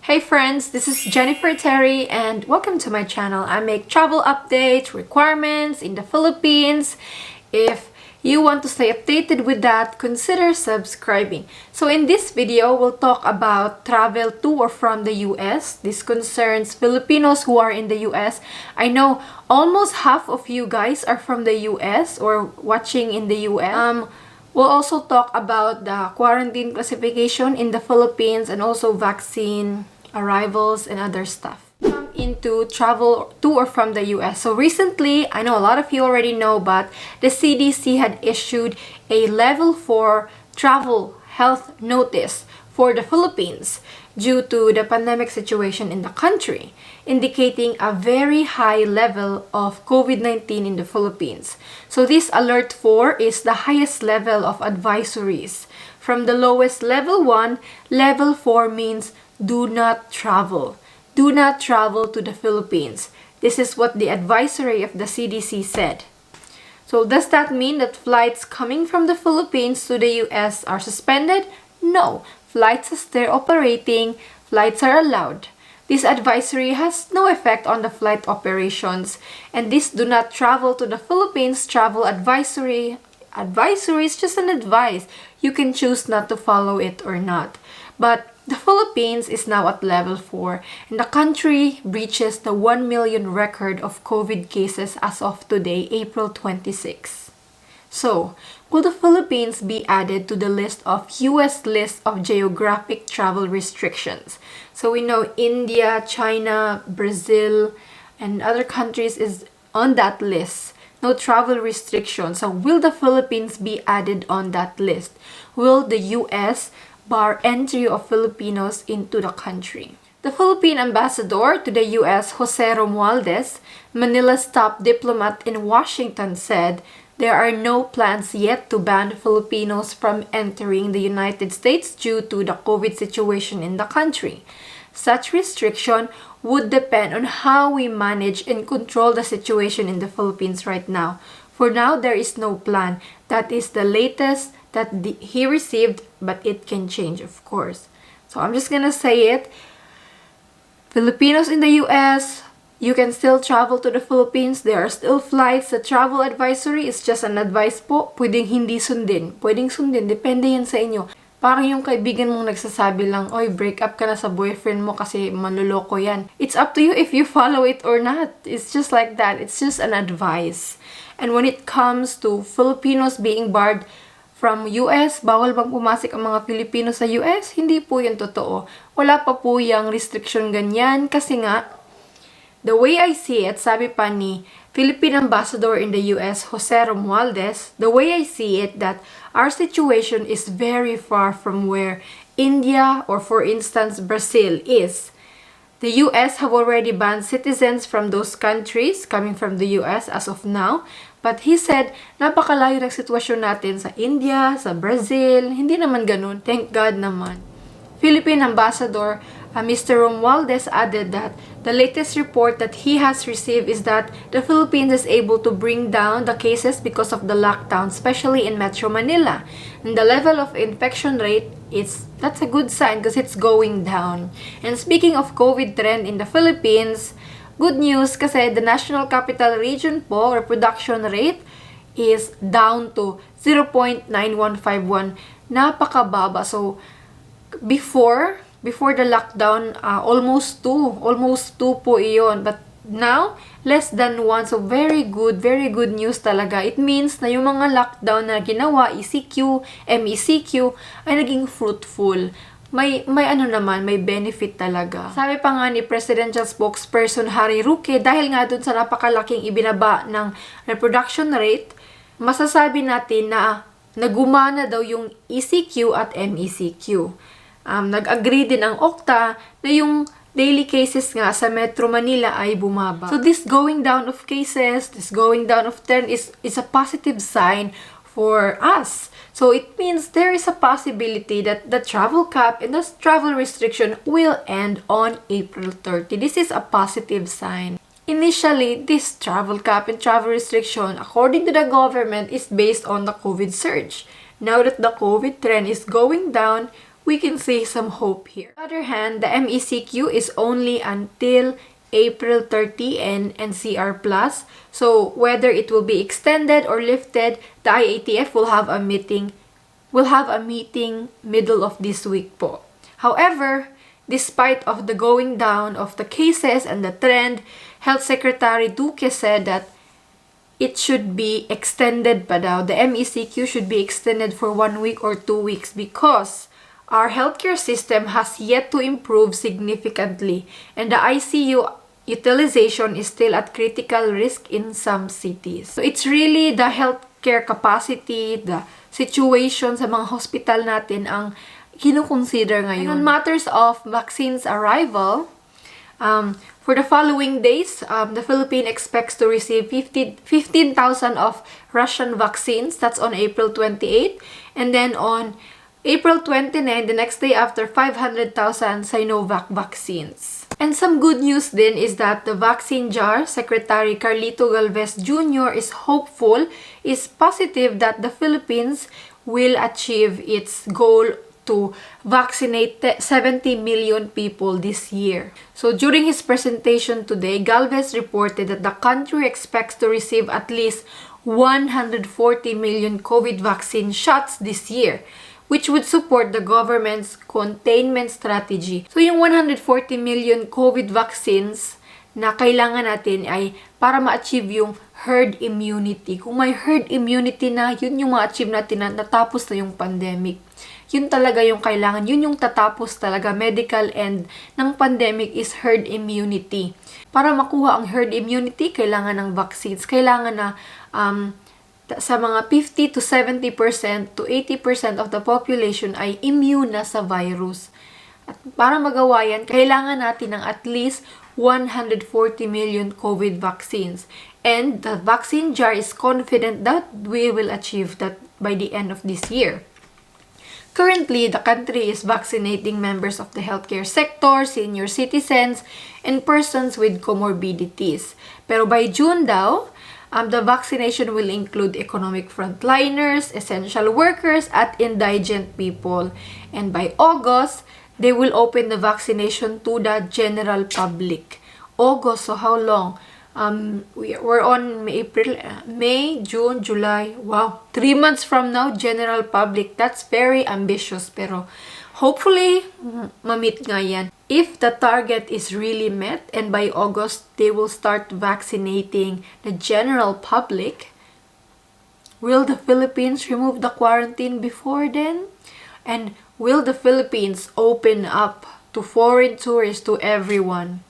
Hey friends, this is Jennifer Terri and welcome to my channel. I make travel updates, requirements in the Philippines. If you want to stay updated with that, consider subscribing. So in this video, we'll talk about travel to or from the US. This concerns Filipinos who are in the US. I know almost half of you guys are from the US or watching in the US. We'll also talk about the quarantine classification in the Philippines and also vaccine arrivals and other stuff. Come into travel to or from the US. So recently, I know a lot of you already know, but the CDC had issued a level 4 travel health notice for the Philippines due to the pandemic situation in the country, indicating a very high level of COVID-19 in the Philippines. So this alert 4 is the highest level of advisories. From the lowest level 1, level 4 means do not travel. Do not travel to the Philippines. This is what the advisory of the CDC said. So does that mean that flights coming from the Philippines to the US are suspended? No. Flights are still operating. Flights are allowed. This advisory has no effect on the flight operations, and this do not travel to the Philippines travel advisory is just an advice. You can choose not to follow it or not. But the Philippines is now at level 4, and the country reaches the 1 million record of COVID cases as of today, April 26. So, will the Philippines be added to the list of US list of geographic travel restrictions? So we know India, China, Brazil, and other countries is on that list. No travel restrictions. So will the Philippines be added on that list? Will the US bar entry of Filipinos into the country? The Philippine ambassador to the US, Jose Romualdez, Manila's top diplomat in Washington, said there are no plans yet to ban Filipinos from entering the United States due to the COVID situation in the country. Such restriction would depend on how we manage and control the situation in the Philippines right now. For now, there is no plan. That is the latest that he received, but it can change, of course. So I'm just gonna say it. Filipinos in the US, you can still travel to the Philippines. There are still flights. The travel advisory is just an advice po. Pwedeng hindi sundin. Pwedeng sundin. Depende yan sa inyo. Parang yung kaibigan mong nagsasabi lang, oy, break up ka na sa boyfriend mo kasi manloloko yan. It's up to you if you follow it or not. It's just like that. It's just an advice. And when it comes to Filipinos being barred from US, bawal bang pumasok ang mga Filipino sa US? Hindi po yun totoo. Wala pa po yung restriction ganyan kasi nga, the way I see it, sabi pa ni Philippine Ambassador in the US, Jose Romualdez, the way I see it, that our situation is very far from where India or for instance Brazil is. The US have already banned citizens from those countries coming from the US as of now. But he said, napakalayo ng sitwasyon natin sa India, sa Brazil. Hindi naman ganun. Thank God naman. Philippine Ambassador Mr. Romualdez added that the latest report that he has received is that the Philippines is able to bring down the cases because of the lockdown, especially in Metro Manila. And the level of infection rate, that's a good sign because it's going down. And speaking of COVID trend in the Philippines, good news kasi the National Capital Region po, reproduction rate is down to 0.9151. Napakababa. So, before the lockdown, almost 2 po iyon. But now, less than 1. So, very good news talaga. It means na yung mga lockdown na ginawa, ECQ, MECQ, ay naging fruitful. May benefit talaga. Sabi pa nga ni Presidential Spokesperson Harry Roque, dahil nga dun sa napakalaking ibinaba ng reproduction rate, masasabi natin na nagumana daw yung ECQ at MECQ. Nag-agree din ang OCTA na yung daily cases nga sa Metro Manila ay bumaba. So this going down of cases, this going down of trend is a positive sign for us. So it means there is a possibility that the travel cap and the travel restriction will end on April 30. This is a positive sign. Initially, this travel cap and travel restriction, according to the government, is based on the COVID surge. Now that the COVID trend is going down, we can see some hope here. On the other hand, the MECQ is only until April 30 and NCR Plus. So whether it will be extended or lifted, the IATF will have a meeting middle of this week po. However, despite of the going down of the cases and the trend, Health Secretary Duque said that it should be extended pa daw. The MECQ should be extended for 1 week or 2 weeks because our healthcare system has yet to improve significantly and the ICU utilization is still at critical risk in some cities. So it's really the healthcare capacity, the situation sa mga hospital natin ang kinukonsider ngayon. And on matters of vaccines arrival, for the following days, the Philippines expects to receive 15,000 of Russian vaccines. That's on April 28. And then on April 29, the next day after, 500,000 Sinovac vaccines. And some good news then is that the vaccine czar, Secretary Carlito Galvez Jr. is positive that the Philippines will achieve its goal to vaccinate 70 million people this year. So during his presentation today, Galvez reported that the country expects to receive at least 140 million COVID vaccine shots this year, which would support the government's containment strategy. So yung 140 million COVID vaccines na kailangan natin ay para ma-achieve yung herd immunity. Kung may herd immunity na, yun yung ma-achieve natin na natapos na yung pandemic. Yun talaga yung kailangan. Yun yung tatapos talaga. Medical end ng pandemic is herd immunity. Para makuha ang herd immunity, kailangan ng vaccines. Kailangan na sa mga 50 to 70% to 80% of the population ay immune na sa virus. At para magawa yan, kailangan natin ng at least 140 million COVID vaccines. And the vaccine jar is confident that we will achieve that by the end of this year. Currently, the country is vaccinating members of the healthcare sector, senior citizens, and persons with comorbidities. Pero by June daw, the vaccination will include economic frontliners, essential workers, at indigent people. And by August, they will open the vaccination to the general public. August, so how long? We're on May, June, July. Wow, 3 months from now, general public. That's very ambitious, pero hopefully, ma-meet nga yan. If the target is really met and by August, they will start vaccinating the general public, will the Philippines remove the quarantine before then? And will the Philippines open up to foreign tourists, to everyone?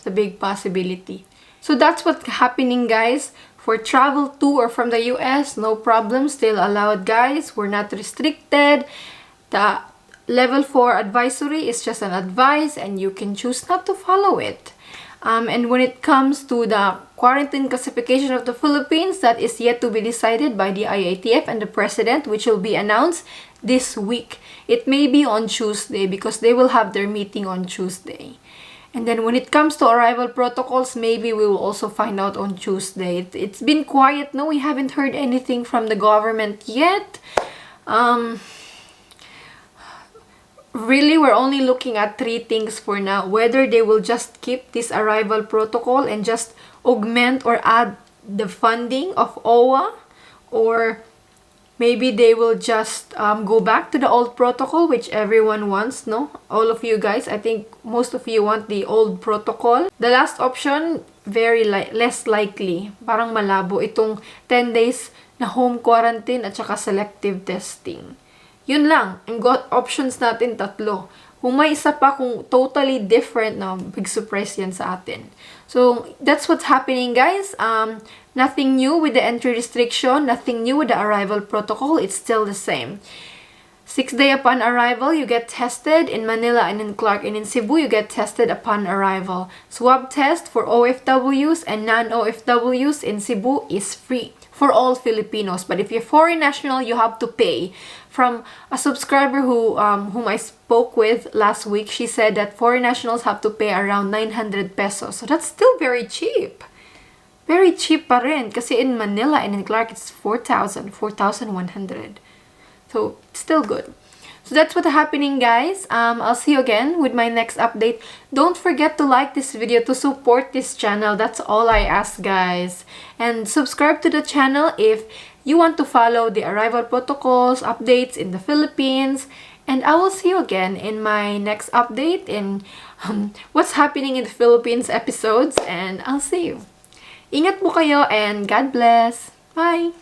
It's a big possibility. So that's what's happening, guys. For travel to or from the US, no problem, still allowed, guys. We're not restricted. The Level 4 advisory is just an advice and you can choose not to follow it. And when it comes to the quarantine classification of the Philippines, that is yet to be decided by the IATF and the President, which will be announced this week. It may be on Tuesday because they will have their meeting on Tuesday. And then when it comes to arrival protocols, maybe we will also find out on Tuesday. It's been quiet, no? We haven't heard anything from the government yet. Really, we're only looking at 3 things for now. Whether they will just keep this arrival protocol and just augment or add the funding of OWA, or maybe they will just go back to the old protocol, which everyone wants, no? All of you guys, I think most of you want the old protocol. The last option, very less likely. Parang malabo itong 10 days na home quarantine at saka selective testing. Yun lang. Ang options natin 3. Kung may isa pa kung totally different, na big surprise yan sa atin. So, that's what's happening, guys. Nothing new with the entry restriction, nothing new with the arrival protocol. It's still the same. 6 days upon arrival, you get tested in Manila and in Clark, and in Cebu, you get tested upon arrival. Swab test for OFWs and non-OFWs in Cebu is free for all Filipinos. But if you're foreign national, you have to pay. From a subscriber whom I spoke with last week, she said that foreign nationals have to pay around 900 pesos. So that's still very cheap. Very cheap pa rin. Kasi in Manila and in Clark, it's 4,100. So, still good. So that's what's happening, guys. I'll see you again with my next update. Don't forget to like this video to support this channel. That's all I ask, guys. And subscribe to the channel if you want to follow the arrival protocols, updates in the Philippines. And I will see you again in my next update in what's happening in the Philippines episodes. And I'll see you. Ingat po kayo and God bless. Bye!